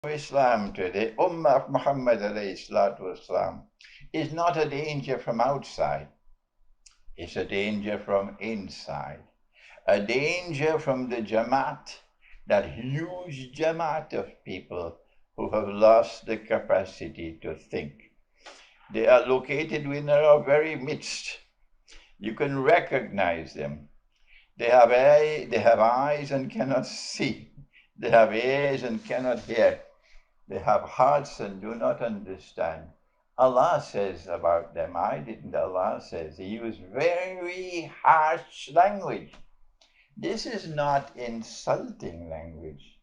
Islam today, Ummah of Muhammad alayhi salatu wasalam, is not a danger from outside. It's a danger from inside. A danger from the Jamaat, that huge Jamaat of people who have lost the capacity to think. They are located within our very midst. You can recognize them. They have eyes and cannot see. They have ears and cannot hear. They have hearts and do not understand. Allah says about them, I didn't, Allah says, He used very harsh language. This is not insulting language.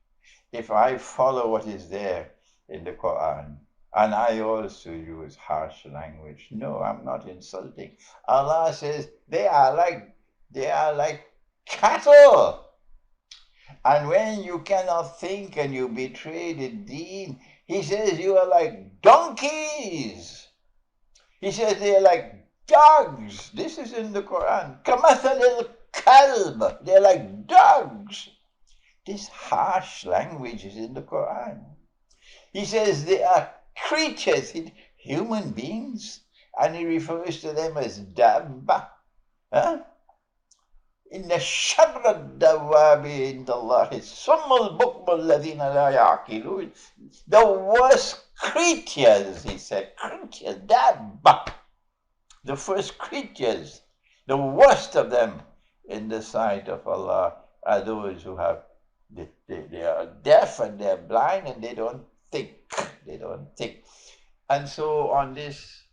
If I follow what is there in the Quran, and I also use harsh language, no, I'm not insulting. Allah says they are like cattle. And when you cannot think and you betray the deen, he says you are like donkeys. He says they are like dogs. This is in the Quran. Kamathal kalb. They're like dogs. This harsh language is in the Quran. He says they are creatures, human beings, and he refers to them as dabba. Huh? إن شر الدواب عند الله الصم البكم الذين لا يعقلون. The worst creatures, he said, creatures, dabba, the first creatures, the worst of them in the sight of Allah are those who have, they are deaf and they're blind and they don't think. They don't think. And so on this,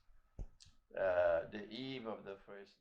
the eve of the first